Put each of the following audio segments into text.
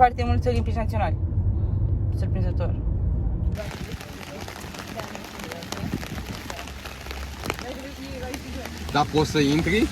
foarte mulți olimpici naționali. Surprinzător. Dar poți să intri?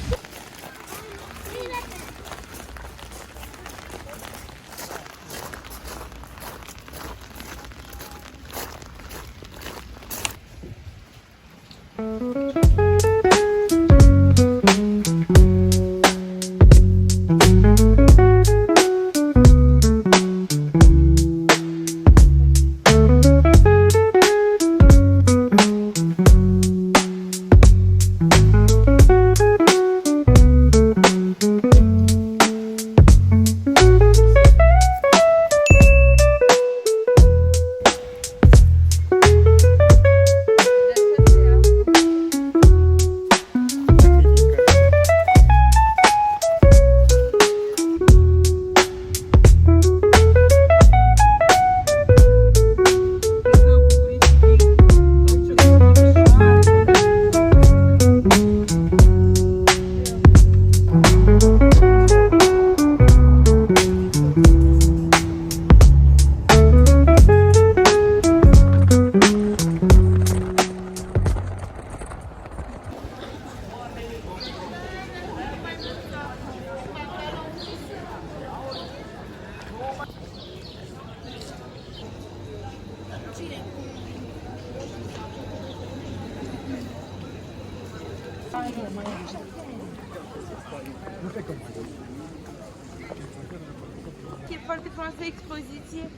E foarte frumoasă expoziție cu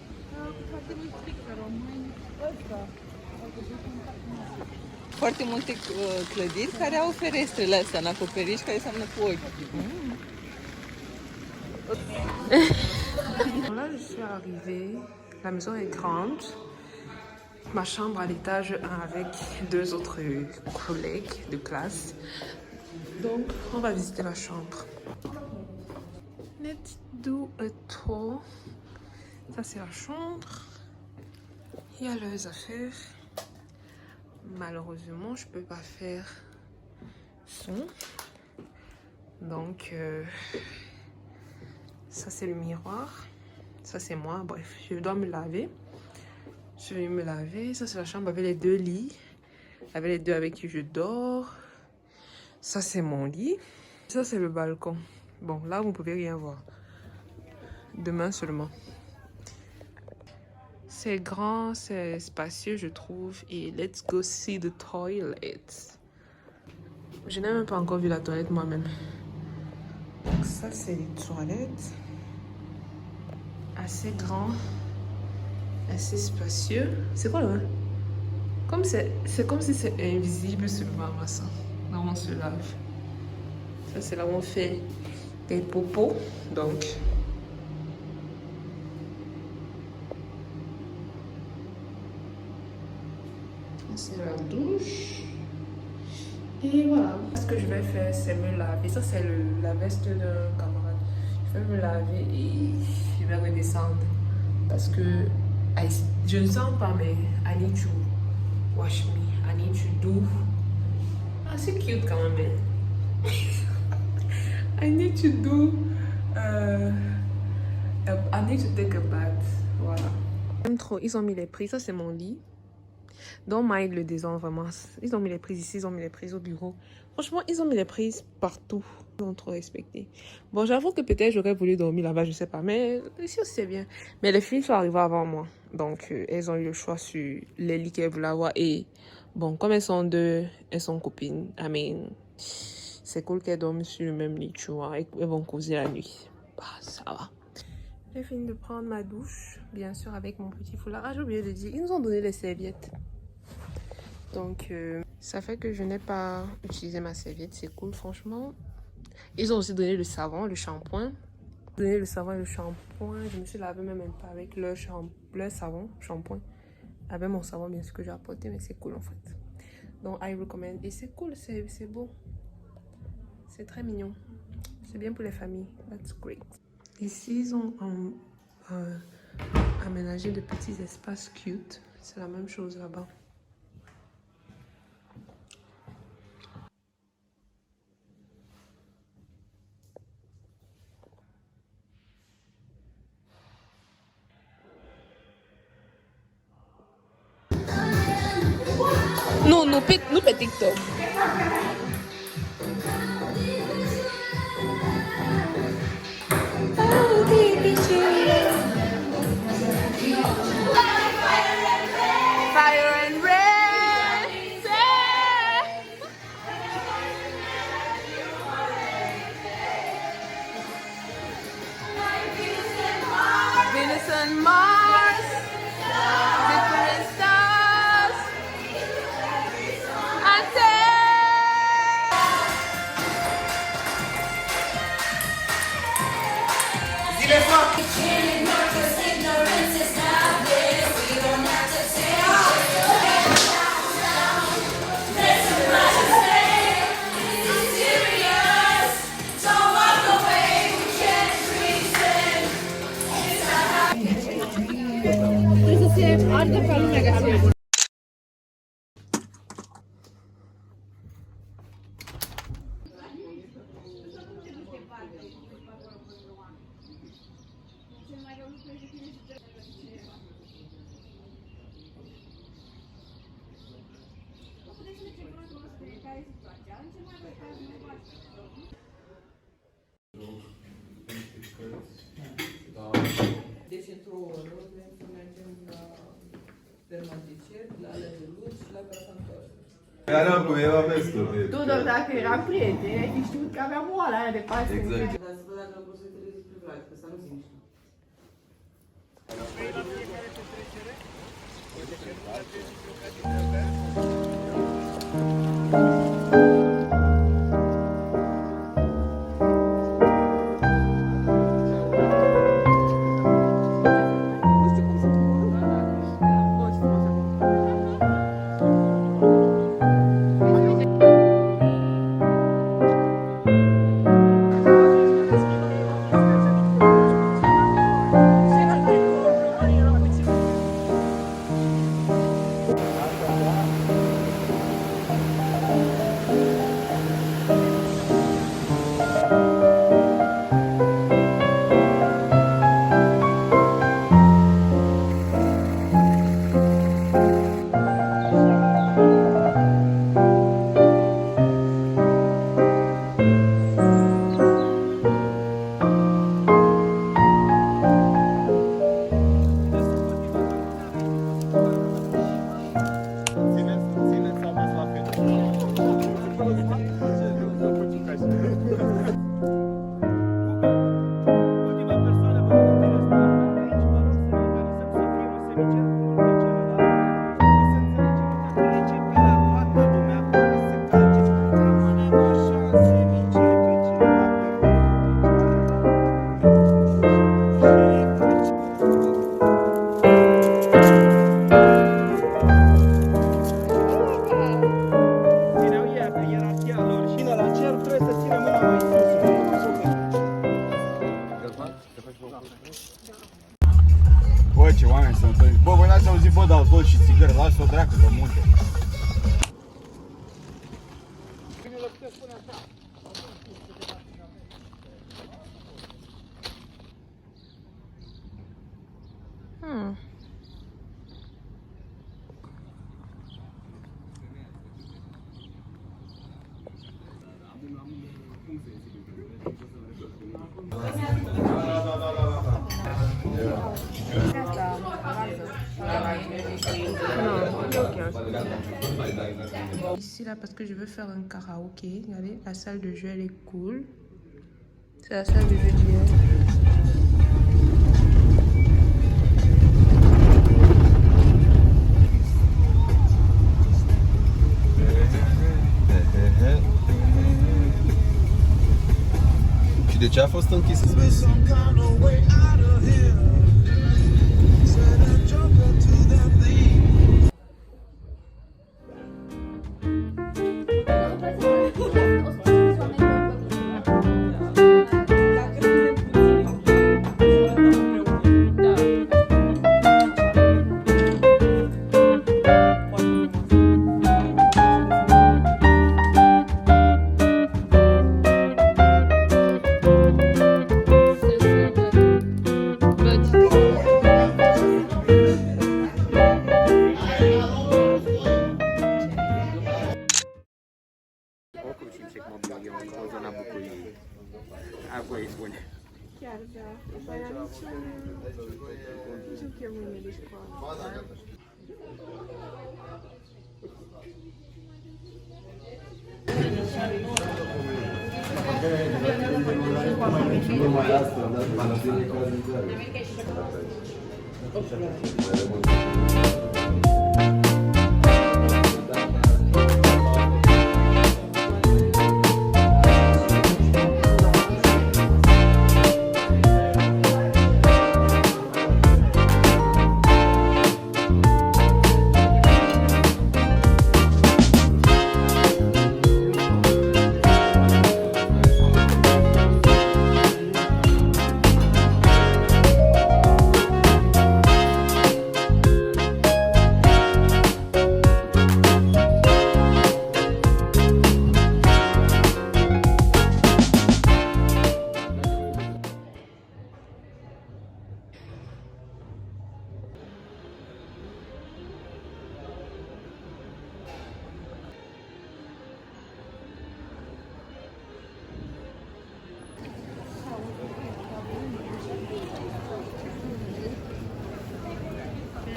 foarte mulți pictori români. Foarte multe clădiri care au ferestrele astea în acoperiș care seamănă cu ochi. Là, je suis arrivée. La maison est grande. Ma chambre à l'étage 1 avec 2 autres collègues de classe. Donc, on va visiter la chambre. Net doux et trop. Ça, c'est la chambre. Il y a leurs affaires. Malheureusement, je peux pas faire son. Donc, ça, c'est le miroir. Ça, c'est moi. Bref, je dois me laver. Je vais me laver. Ça, c'est la chambre avec les 2 lits. Avec les 2 avec qui je dors. Ça, c'est mon lit. Ça, c'est le balcon. Bon, là, vous pouvez rien voir. Demain seulement. C'est grand, c'est spacieux, je trouve. Et let's go see the toilet. Je n'ai même pas encore vu la toilette moi-même. Donc ça, c'est les toilettes. Assez grand. Assez spacieux. C'est quoi là? C'est comme si c'est invisible seulement, ça. Là où on se lave. Ça, c'est là où on fait des popos. Donc, c'est la douche. Et voilà. Ce que je vais faire, c'est me laver. Ça, c'est la veste d'un camarade. Je vais me laver et je vais redescendre. Parce que je ne sens pas, mais I need to wash me. I need to do. Ah, c'est cute quand même. I need to do. I need to take a bath. Voilà. J'aime trop. Ils ont mis les prix. Ça, c'est mon lit. Don't mind le désordre, vraiment. Ils ont mis les prises ici, ils ont mis les prises au bureau. Franchement, ils ont mis les prises partout. Ils ont trop respecté. Bon, j'avoue que peut-être j'aurais voulu dormir là-bas, je sais pas. Mais ici aussi, c'est bien. Mais les filles sont arrivées avant moi. Donc, elles ont eu le choix sur les lits qu'elles voulaient avoir. Et bon, comme elles sont deux, elles sont copines. I mean, c'est cool qu'elles dorment sur le même lit, tu vois. Elles vont causer la nuit. Bah, ça va. J'ai fini de prendre ma douche, bien sûr, avec mon petit foulard. Ah, j'ai oublié de dire, ils nous ont donné les serviettes. Donc, ça fait que je n'ai pas utilisé ma serviette. C'est cool, franchement. Ils ont aussi donné le savon, le shampoing. Donné le savon et le shampoing. Je me suis lavé même pas avec leur savon, shampoing. Avec mon savon, bien sûr, que j'ai apporté, mais c'est cool, en fait. Donc, I recommend. Et c'est cool, c'est beau. C'est très mignon. C'est bien pour les familles. That's great. Ici, ils ont aménagé de petits espaces cute. C'est la même chose là-bas. Nu pe TikTok. Fire and rain. Venus and Mars, different stars, and Deci într-o oră vrem să mergem la dermaticer, la alea de luz și la casa întoarsă. Era cu Eva Vescu. Tudor, dacă eram prieteni, ai fi știut că aveam oala aia de paște. Exact. Dar să văd dacă poți să te rezi privat, că să nu simți. Bă, ce oameni sunt. Bă, voi n-ați auzit, bă, de alcool și țigări, lasă-o dracu, de munte. Ici là parce que je veux faire un karaoké. Regardez, la salle de jeu elle est cool. C'est la salle de jeu d'hier. Și de ce a fost închis? But eu în zona Bucuriei. Apoi îi spune. Chiar, da. După aia niciun chemâine de școală.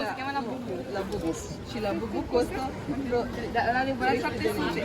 Se cheamă la Bubu. Și la Bubu costă vreo... Dar la adevărat 700.